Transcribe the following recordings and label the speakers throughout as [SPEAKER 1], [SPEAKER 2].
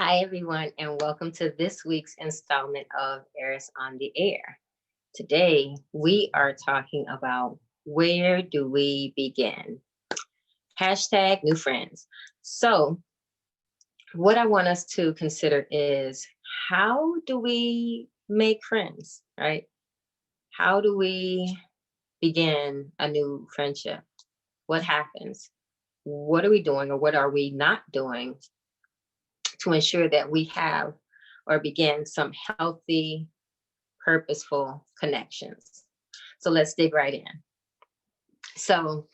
[SPEAKER 1] Hi, everyone, and welcome to this week's installment of Heiress on the Air. Today, we are talking about where do we begin? Hashtag new friends. So, what I want us to consider is how do we make friends, right? How do we begin a new friendship? What happens? What are we doing or what are we not doing to ensure that we have or begin some healthy, purposeful connections? So let's dig right in. So,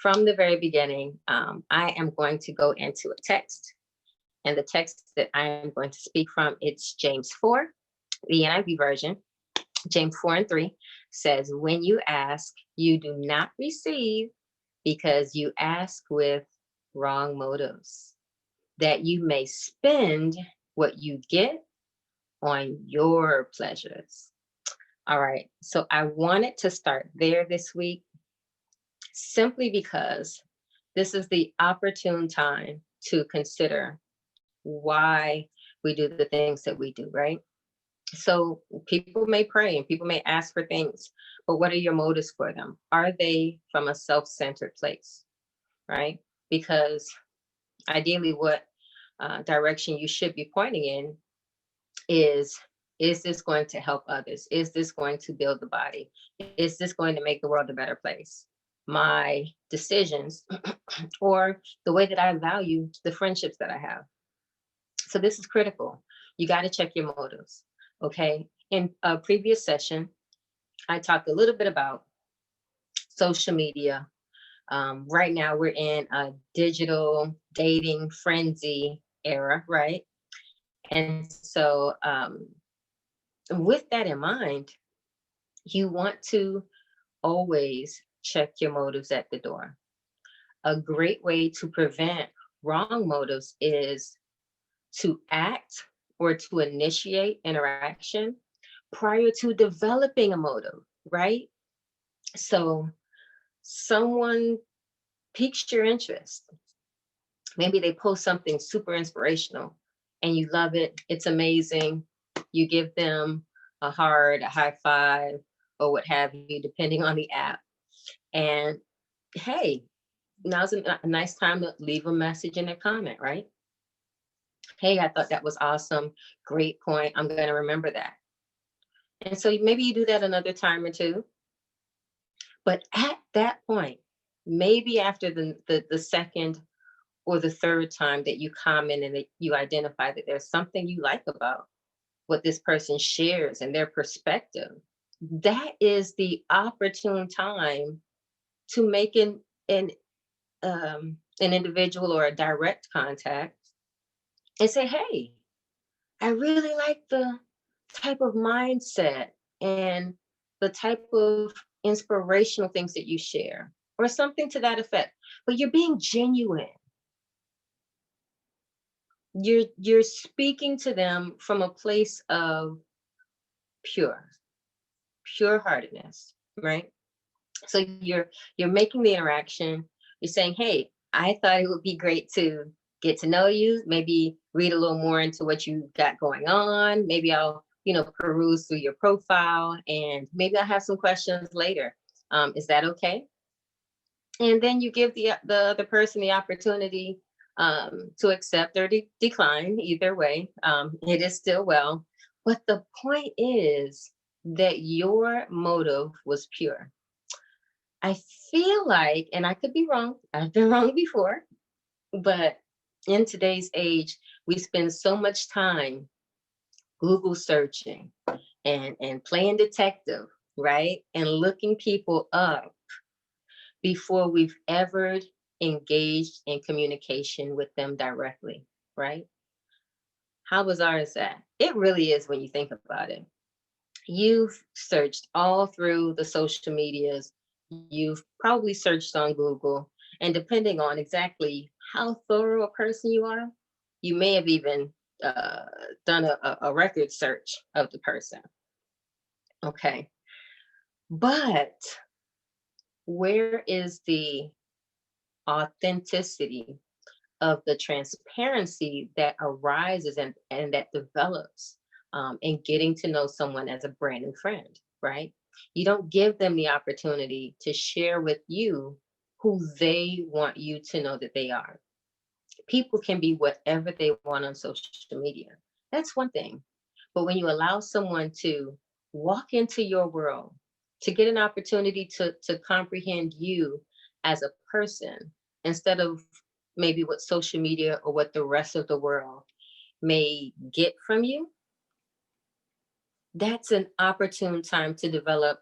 [SPEAKER 1] from the very beginning, I am going to go into a text, and the text that I am going to speak from, it's James 4, the NIV version. James 4 and 3 says, "When you ask, you do not receive because you ask with wrong motives, that you may spend what you get on your pleasures." All right. So I wanted to start there this week simply because this is the opportune time to consider why we do the things that we do, right? So people may pray and people may ask for things, but what are your motives for them? Are they from a self centered place, right? Because ideally, what direction you should be pointing in is is this going to help others? Is this going to build the body? Is this going to make the world a better place? My decisions or the way that I value the friendships that I have. So this is critical. You got to check your motives. Okay. In a previous session, I talked a little bit about social media. Right now, we're in a digital dating frenzy era, right? And so, with that in mind, you want to always check your motives at the door. A great way to prevent wrong motives is to act or to initiate interaction prior to developing a motive, right? So someone piques your interest. Maybe they post something super inspirational and you love it. It's amazing. You give them a heart, a high five, or what have you, depending on the app. And hey, now's a nice time to leave a message and a comment, right? Hey, I thought that was awesome. Great point. I'm going to remember that. And so maybe you do that another time or two. But at that point, maybe after the second or the third time that you comment and that you identify that there's something you like about what this person shares and their perspective, that is the opportune time to make an individual or a direct contact and say, hey, I really like the type of mindset and the type of inspirational things that you share, or something to that effect. But you're being genuine. You're speaking to them from a place of pure, pure heartedness, right? So you're making the interaction. You're saying, hey, I thought it would be great to get to know you, maybe read a little more into what you got going on. Maybe I'll, peruse through your profile and maybe I'll have some questions later. Is that okay? And then you give the other person the opportunity to accept or decline. Either way, it is still well. But the point is that your motive was pure. I feel like, and I could be wrong, I've been wrong before, but in today's age, we spend so much time Google searching and playing detective, right? And looking people up before we've ever engaged in communication with them directly, right? How bizarre is that? It really is when you think about it. You've searched all through the social medias, you've probably searched on Google, and depending on exactly how thorough a person you are, you may have even uh, done a record search of the person. Okay. But where is the authenticity of the transparency that arises and that develops in getting to know someone as a brand new friend, right? You don't give them the opportunity to share with you who they want you to know that they are. People can be whatever they want on social media. That's one thing. But when you allow someone to walk into your world, to get an opportunity to comprehend you as a person, instead of maybe what social media or what the rest of the world may get from you, that's an opportune time to develop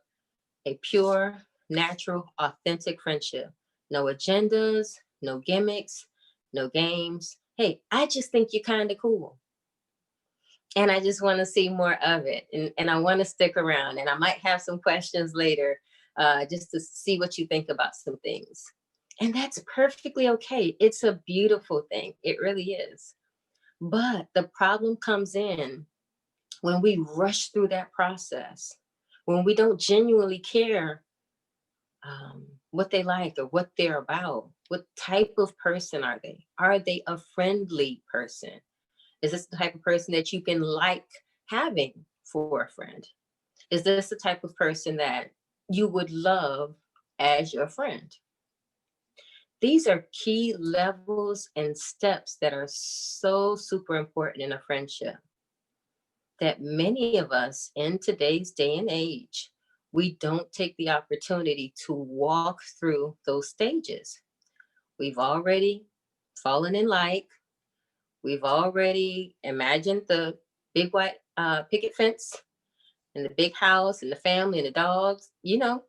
[SPEAKER 1] a pure, natural, authentic friendship. No agendas, no gimmicks, no games. Hey, I just think you're kind of cool. And I just want to see more of it. And I want to stick around. And I might have some questions later just to see what you think about some things. And that's perfectly okay. It's a beautiful thing. It really is. But the problem comes in when we rush through that process, when we don't genuinely care what they like or what they're about. What type of person are they? Are they a friendly person? Is this the type of person that you can like having for a friend? Is this the type of person that you would love as your friend? These are key levels and steps that are so super important in a friendship that many of us in today's day and age, we don't take the opportunity to walk through those stages. We've already fallen in like, we've already imagined the big white picket fence and the big house and the family and the dogs, you know,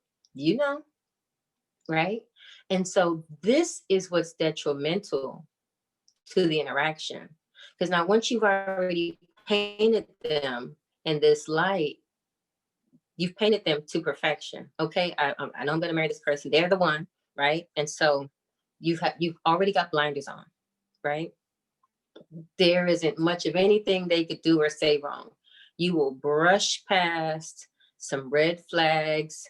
[SPEAKER 1] right? And so this is what's detrimental to the interaction. Because now once you've already painted them in this light, you've painted them to perfection. Okay, I know I'm going to marry this person. They're the one, right? And so you've already got blinders on, right? There isn't much of anything they could do or say wrong. You will brush past some red flags,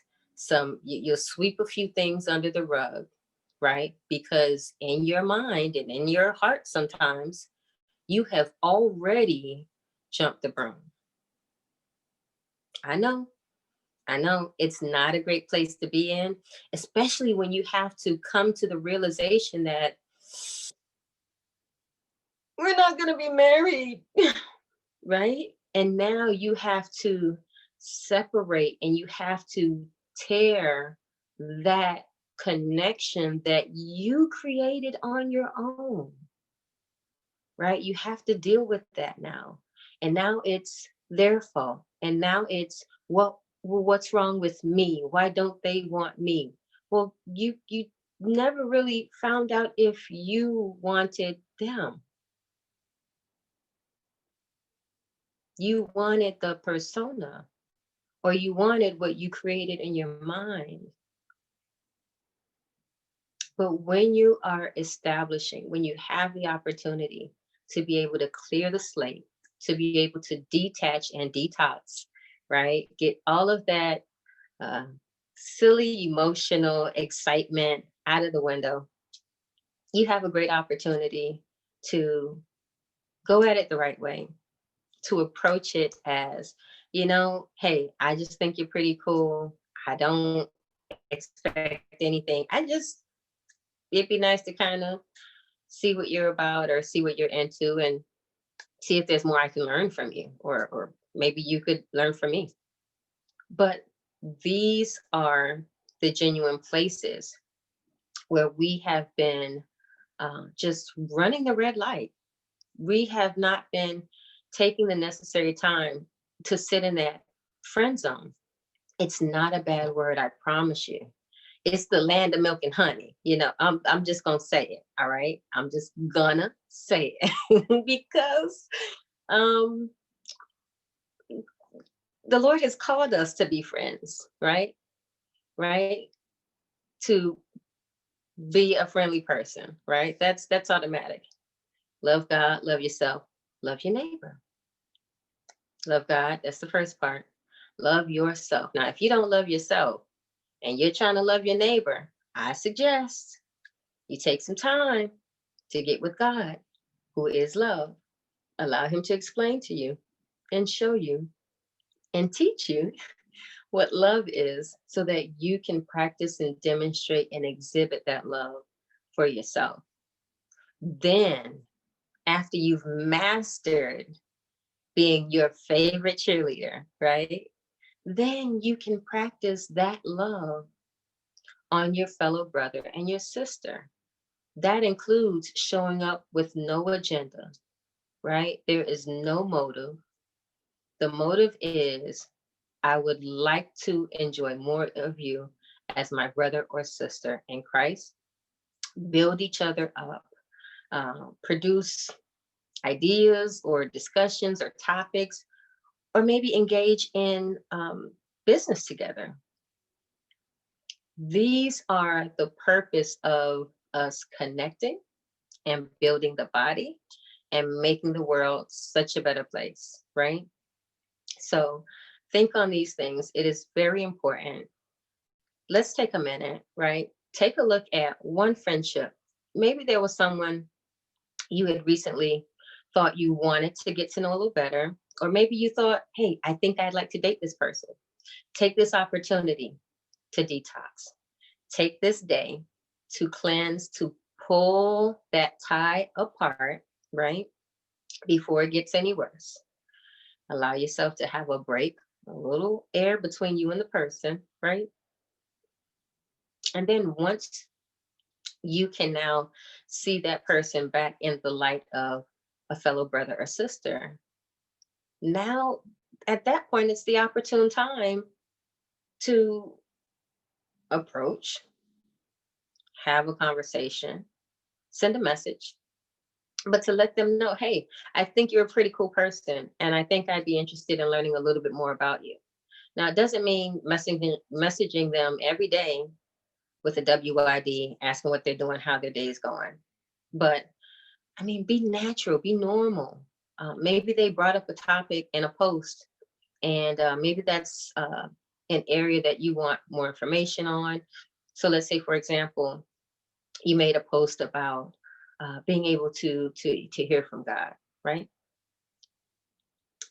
[SPEAKER 1] you'll sweep a few things under the rug, right? Because in your mind and in your heart, sometimes you have already jumped the broom. I know, I know it's not a great place to be in, especially when you have to come to the realization that we're not going to be married, right? And now you have to separate and you have to tear that connection that you created on your own, right? You have to deal with that now. And now it's their fault. And now it's, well, what's wrong with me? Why don't they want me? Well, you never really found out if you wanted them. You wanted the persona, or you wanted what you created in your mind. But when you are establishing, when you have the opportunity to be able to clear the slate, to be able to detach and detox, right? Get all of that uh, silly emotional excitement out of the window, you have a great opportunity to go at it the right way, to approach it as, hey, I just think you're pretty cool. I don't expect anything. It'd be nice to kind of see what you're about or see what you're into and see if there's more I can learn from you, or maybe you could learn from me. But these are the genuine places where we have been just running the red light. We have not been taking the necessary time to sit in that friend zone. It's not a bad word, I promise you. It's the land of milk and honey. I'm just gonna say it. All right. I'm just gonna say it because um the Lord has called us to be friends, right? Right? To be a friendly person, right? That's automatic. Love God, love yourself, love your neighbor. Love God, that's the first part. Love yourself. Now, if you don't love yourself and you're trying to love your neighbor, I suggest you take some time to get with God, who is love. Allow him to explain to you and show you and teach you what love is so that you can practice and demonstrate and exhibit that love for yourself. Then, after you've mastered being your favorite cheerleader, right? Then you can practice that love on your fellow brother and your sister. That includes showing up with no agenda, right? There is no motive. The motive is I would like to enjoy more of you as my brother or sister in Christ, build each other up, produce ideas or discussions or topics, or maybe engage in business together. These are the purpose of us connecting and building the body and making the world such a better place, right? So think on these things. It is very important. Let's take a minute, right? Take a look at one friendship. Maybe there was someone you had recently thought you wanted to get to know a little better, or maybe you thought, hey, I think I'd like to date this person. Take this opportunity to detox. Take this day to cleanse, to pull that tie apart, right? Before it gets any worse. Allow yourself to have a break, a little air between you and the person, right? And then once you can now see that person back in the light of a fellow brother or sister, now at that point, it's the opportune time to approach, have a conversation, send a message, but to let them know, hey, I think you're a pretty cool person, and I think I'd be interested in learning a little bit more about you. Now, it doesn't mean messaging them every day with a WID, asking what they're doing, how their day is going. But I mean, be natural, be normal. Maybe they brought up a topic in a post, and maybe that's an area that you want more information on. So let's say, for example, you made a post about being able to hear from God, right?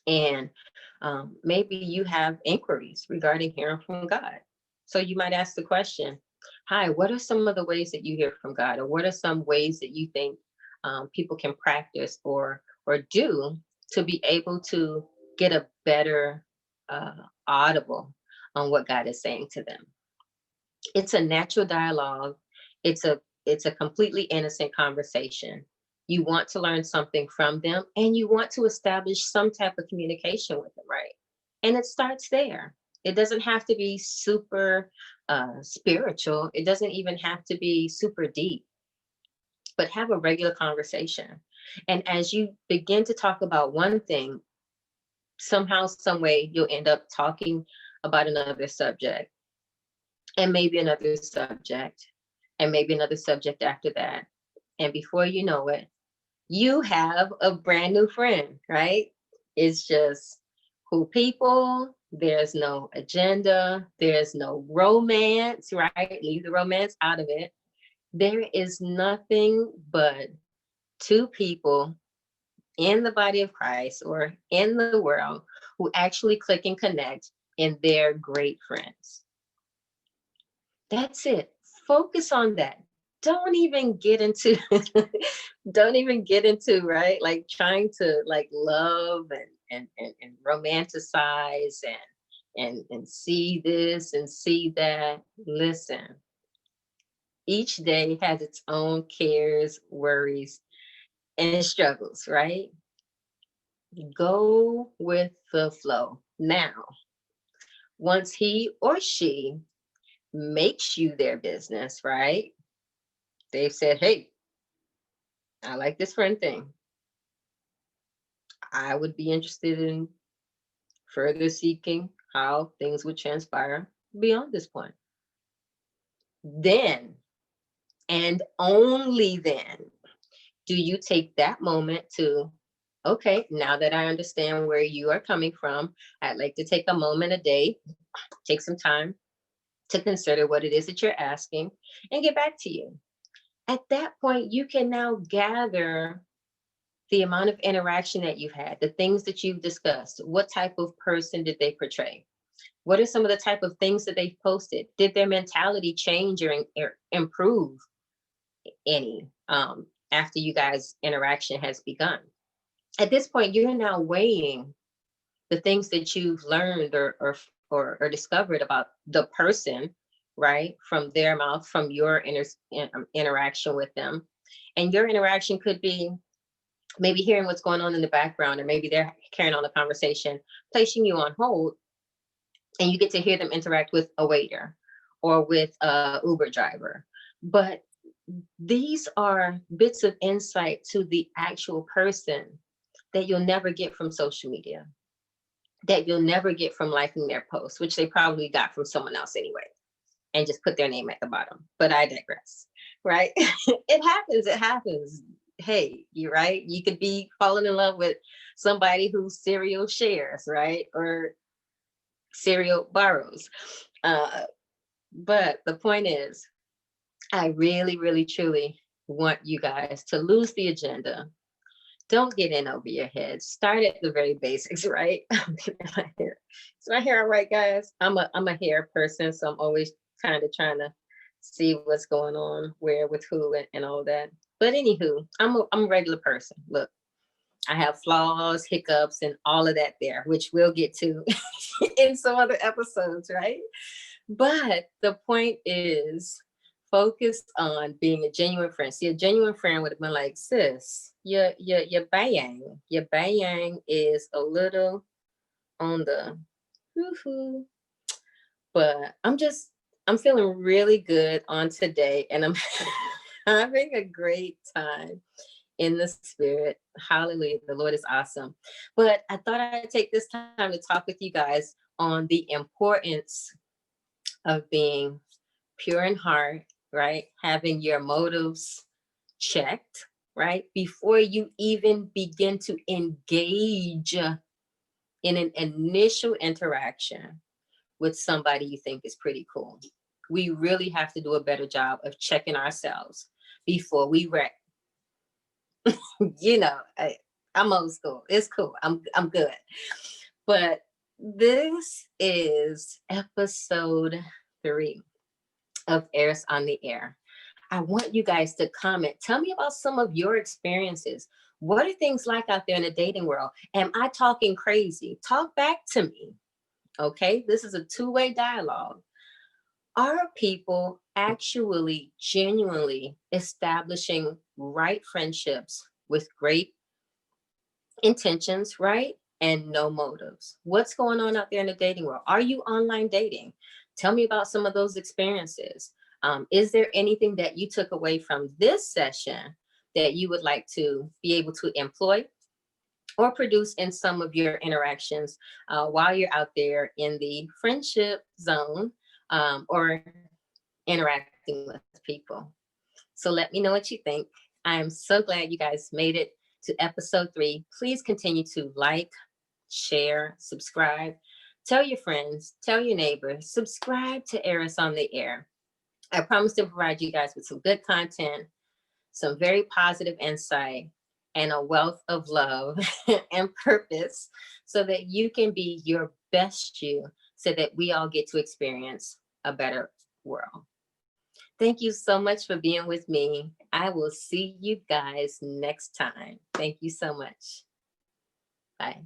[SPEAKER 1] And maybe you have inquiries regarding hearing from God. So you might ask the question, hi, what are some of the ways that you hear from God? Or what are some ways that you think people can practice or do to be able to get a better audible on what God is saying to them? It's a natural dialogue. It's a completely innocent conversation. You want to learn something from them and you want to establish some type of communication with them, right? And it starts there. It doesn't have to be super spiritual. It doesn't even have to be super deep, but have a regular conversation. And as you begin to talk about one thing, somehow, some way, you'll end up talking about another subject, and maybe another subject, and maybe another subject after that. And before you know it, you have a brand new friend, right? It's just cool people. There's no agenda. There's no romance, right? Leave the romance out of it. There is nothing but two people in the body of Christ or in the world who actually click and connect, and they're great friends. That's it. Focus on that. Don't even get into don't even get into, right? Like trying to like love and romanticize and see this and see that. Listen, each day has its own cares, worries, and struggles, right? Go with the flow. Now, once he or she makes you their business, right? They've said, hey, I like this friend thing. I would be interested in further seeking how things would transpire beyond this point. Then, and only then, do you take that moment to, okay, now that I understand where you are coming from, I'd like to take a moment a day, take some time to consider what it is that you're asking and get back to you. At that point, you can now gather the amount of interaction that you've had, the things that you've discussed. What type of person did they portray? What are some of the type of things that they've posted? Did their mentality change or improve any after you guys' interaction has begun? At this point, you're now weighing the things that you've learned or discovered about the person, right? From their mouth, from your interaction with them. And your interaction could be maybe hearing what's going on in the background, or maybe they're carrying on the conversation, placing you on hold, and you get to hear them interact with a waiter or with a Uber driver. But these are bits of insight to the actual person that you'll never get from social media, that you'll never get from liking their posts, which they probably got from someone else anyway, and just put their name at the bottom. But I digress, right? It happens. It happens. Hey, you're right. You could be falling in love with somebody who serial shares, right? Or serial borrows. But the point is, I really, really, truly want you guys to lose the agenda. Don't get in over your head. Start at the very basics, right? Is my hair all right, guys? I'm a hair person, so I'm always kind of trying to see what's going on, where, with who, and all that. But anywho, I'm a regular person. Look, I have flaws, hiccups, and all of that there, which we'll get to in some other episodes, right? But the point is, focus on being a genuine friend. See, a genuine friend would have been like, sis, your bang is a little on the hoo-hoo. But I'm feeling really good on today, and I'm having a great time in the spirit. Hallelujah. The Lord is awesome. But I thought I'd take this time to talk with you guys on the importance of being pure in heart, right? Having your motives checked, right? Before you even begin to engage in an initial interaction with somebody you think is pretty cool. We really have to do a better job of checking ourselves before we wreck. I'm old school. It's cool. I'm good. But this is episode 3 of Heiress on the Air. I want you guys to comment. Tell me about some of your experiences. What are things like out there in the dating world? Am I talking crazy? Talk back to me. Okay, this is a two-way dialogue. Are people actually genuinely establishing right friendships with great intentions, right? And no motives? What's going on out there in the dating world? Are you online dating? Tell me about some of those experiences. Is there anything that you took away from this session that you would like to be able to employ or produce in some of your interactions while you're out there in the friendship zone or interacting with people? So let me know what you think. I'm so glad you guys made it to episode 3. Please continue to like, share, subscribe, tell your friends, tell your neighbors, subscribe to Heiress on the Air. I promise to provide you guys with some good content, some very positive insight, and a wealth of love and purpose so that you can be your best you, so that we all get to experience a better world. Thank you so much for being with me. I will see you guys next time. Thank you so much. Bye.